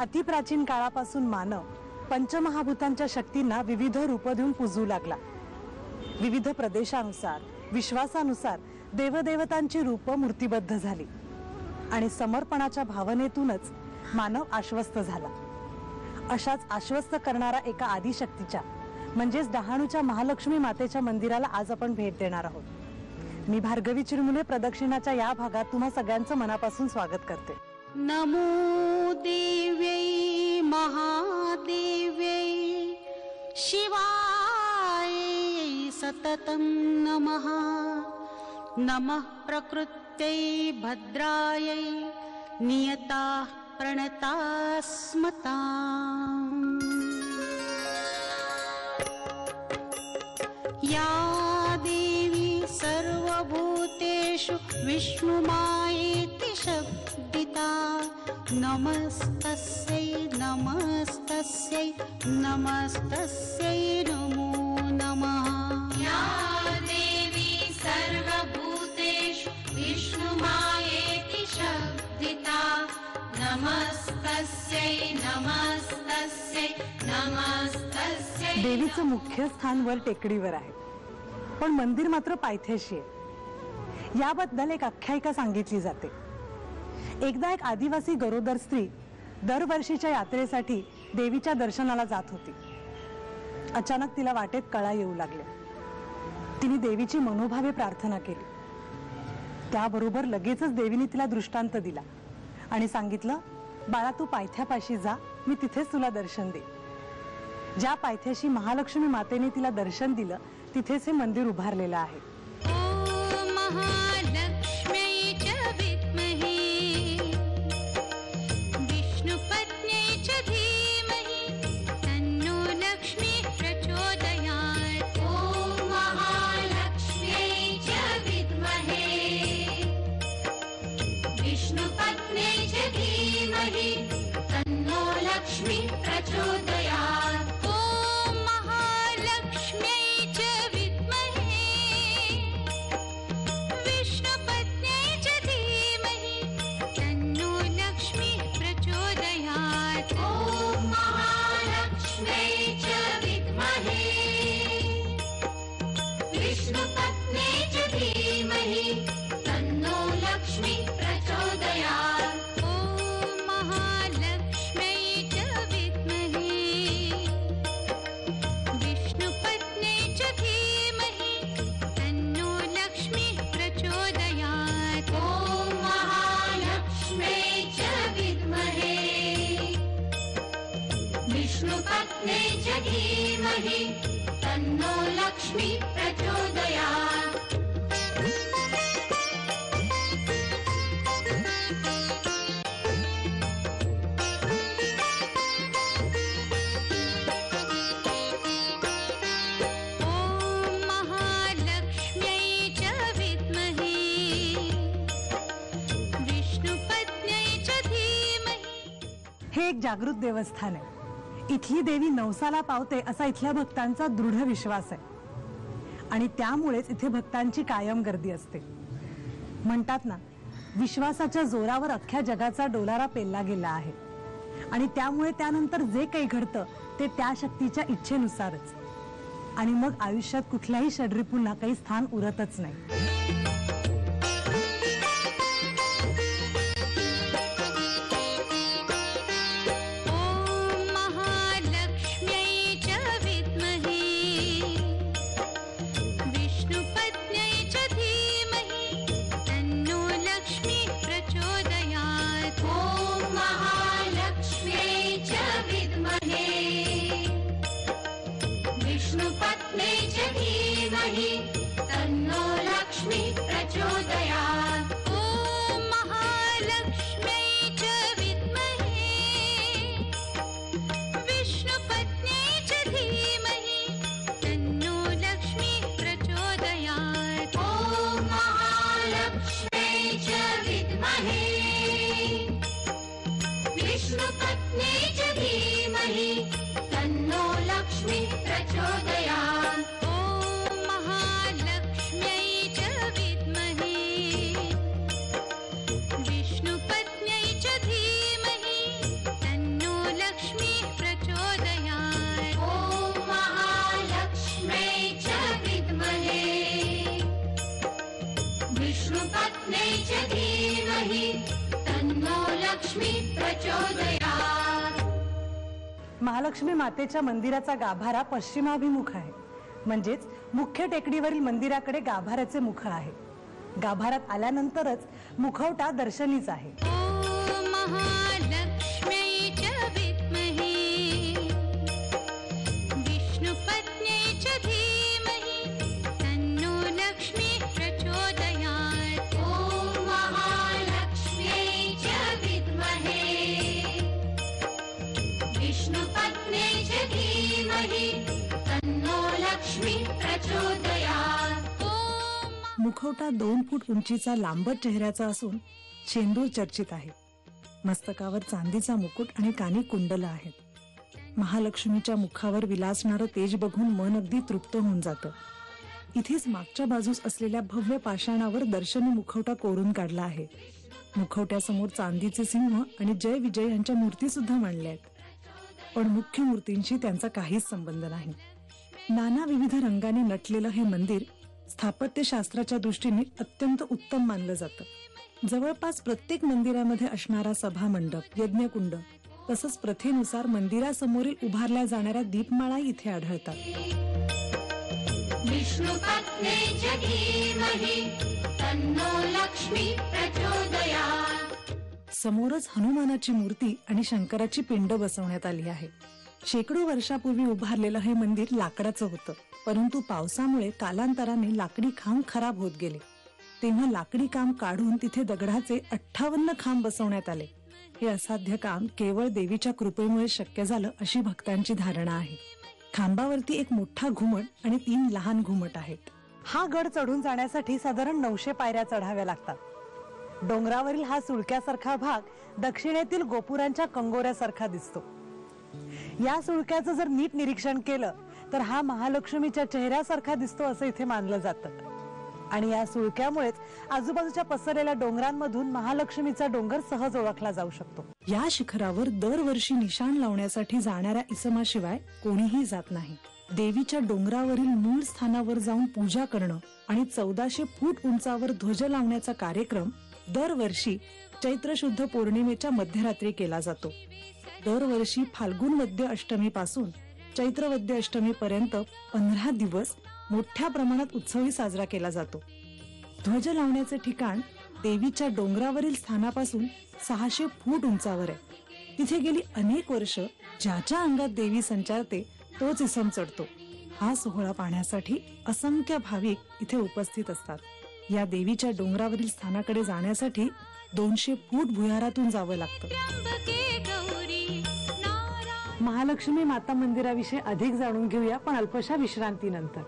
अतिप्राचीन काळापासून मानव पंचमहाभूतांच्या शक्तींना विविध रूप देऊन पूजू लागला। विविध प्रदेशानुसार विश्वासानुसार देवदेवतांची रूप मूर्तिबद्ध झाली आणि समर्पणाच्या भावनेतूनच मानव आश्वस्त झाला। अशाच आश्वस्त करणारा एका आदिशक्तीच्या म्हणजेच डहाणूच्या महालक्ष्मी मातेच्या मंदिराला आज आपण भेट देणार आहोत। मी भार्गवी चिरमुले प्रदक्षिणाच्या या भागात तुम्हा सगळ्यांचं मनापासून स्वागत करते। नमो देव्यै महादेव्यै शिवाय सततं नमः। नमः प्रकृत्यै भद्रायै नियताः प्रणतास्मताम्। या देवी सर्वभूतेषु विष्णुमायेति शब्दिता नमस्तस्यै नमस्तस्यै नमस्तस्यै नमो नमः। या देवी सर्वभूतेषु विष्णुमायेति शब्दिता नमस्तस्यै नमस्तस्यै नमस्तस्यै। देवीचं मुख्य स्थान वर टेकडीवर आहे, पण मंदिर मात्र पायथ्याशी आहे। याबद्दल एक आख्यायिका सांगितली जाते। एकदा एक आदिवासी गरोदर स्त्री दरवर्षीच्या यात्रेसाठी देवीच्या दर्शनाला जात होती। अचानक तिला वाटेत कळा येऊ लागल्या। तिने देवीची मनोभावे प्रार्थना केली। त्याबरोबर लगेचच देवीने तिला दृष्टांत दिला आणि सांगितलं, बाळा तू पायथ्यापाशी जा, मी तिथेच तुला दर्शन दे। ज्या पायथ्याशी महालक्ष्मी मातेने तिला दर्शन दिलं तिथेच हे मंदिर उभारलेलं आहे। तन्नो लक्ष्मी प्रचोदयात्। हे एक जागृत देवस्थान आहे। इथली देवी नवसाला पावते असा इथल्या भक्तांचा दृढ विश्वास आहे आणि त्यामुळेच इथे भक्तांची कायम गर्दी असते। म्हणतात ना, विश्वासाच्या जोरावर अख्ख्या जगाचा डोलारा पेलला गेला आहे आणि त्यामुळे त्यानंतर जे काही घडतं ते त्या शक्तीच्या इच्छेनुसारच, आणि मग आयुष्यात कुठल्याही षड्रिपूंना काही स्थान उरतच नाही। तन्नो लक्ष्मी विष्णुपत्न्यै च धीमहि तन्नो लक्ष्मी प्रचोदयात्. महालक्ष्मी मातेच्या मंदिराचा गाभारा पश्चिमाभिमुख आहे, म्हणजेच मुख्य टेकडीवरील मंदिराकडे गाभाऱ्याचे मुख आहे. गाभारात आल्यानंतरच मुखवटा दर्शनीच आहे. ॐ महालक्ष्म्यै च विद्महे विष्णुपत्न्यै च धीमहि तन्नो लक्ष्मी प्रचोदयात्. ॐ महालक्ष्म्यै च विद्महे विष्णुपत्न्यै च धीमहि तन्नो लक्ष्मी प्रचोदयात्. मुखवटा 2 फूट उंचीचा लांबट चेहऱ्याचा असून शेंदूर चर्चित आहे. मस्तकावर चांदीचा मुकुट आणि कानी कुंडल आहेत. महालक्ष्मीच्या मुखावर विलासणारं तेज बघून मन अगदी तृप्त होऊन जातं. इथेच मागच्या बाजूस असलेल्या भव्य पाषाणावर दर्शनी मुखवटा कोरून काढला आहे. मुखवट्यासमोर चांदीचे सिंह आणि जय विजय यांच्या मूर्ती सुद्धा मांडल्या आहेत. पण मुख्य मूर्तींशी त्यांचा काहीच संबंध नाही. नाना विविध रंगाने नटलेलं हे मंदिर स्थापत्यशास्त्राच्या दृष्टीने अत्यंत उत्तम मानलं जातं. जवळपास प्रत्येक मंदिरामध्ये असणारा सभा मंडप, यज्ञकुंड तसंच प्रथेनुसार मंदिरासमोरील उभारल्या जाणाऱ्या दीपमाळा इथे आढळतात. विष्णुपत्न्यै च धीमहि तन्नो लक्ष्मी प्रचोदयात्. समोरच हनुमानाची मूर्ती आणि शंकराची पिंड बसवण्यात आली आहे. शेकडो वर्षापूर्वी उभारलेलं हे मंदिर लाकडाचं होतं, परंतु पावसामुळे कालांतराने लाकडी खांब खराब होत गेले. तेव्हा लाकडी काम काढून तिथे दगडाचे 58 खांब बसवण्यात आले. हे असाध्य काम केवळ देवीच्या कृपेमुळे शक्य झालं अशी भक्तांची धारणा आहे. खांबावरती एक मोठा घुमट आणि 3 लहान घुमट आहेत. हा गड चढून जाण्यासाठी साधारण 900 पायऱ्या चढाव्या लागतात. डोंगरावरील हा सुळक्यासारखा भाग दक्षिणेतील गोपुरांच्या कंगोऱ्यासारखा दिसतो. या सुळक्याचं जर नीट निरीक्षण केलं तर हा महालक्ष्मीच्या चेहऱ्यासारखा दिसतो असं इथे मानलं जातं. आणि या सुळक्यामुळेच आजूबाजूच्या पसरलेल्या डोंगरांमधून महालक्ष्मीचा डोंगर सहज ओळखला जाऊ शकतो. या शिखरावर दरवर्षी निशाण लावण्यासाठी जाणाऱ्या इसमाशिवाय कोणीही जात नाही. देवीच्या डोंगरावरील मूळ स्थानावर जाऊन पूजा करणं आणि 1400 फूट उंचावर ध्वज लावण्याचा कार्यक्रम दरवर्षी चैत्र शुद्ध पौर्णिमेच्या मध्यरात्री केला जातो. दरवर्षी फाल्गुन वद्य अष्टमी पासून चैत्र वद्य अष्टमी पर्यंत 15 दिवस मोठ्या प्रमाणात उत्सवही साजरा केला जातो. ध्वज लावण्याचे ठिकाण देवीच्या डोंगरावरील स्थानापासून 600 फूट उंचावर आहे. तिथे गेली अनेक वर्ष ज्याच्या अंगात देवी संचारते तोच इसम चढतो. हा सोहळा पाहण्यासाठी असंख्य भाविक इथे उपस्थित असतात. या देवीच्या डोंगरावरील स्थानाकडे जाण्यासाठी 200 फूट भुयारातून जावं लागतं. महालक्ष्मी माता मंदिराविषयी अधिक जाणून घेऊया, पण अल्पशा विश्रांतीनंतर.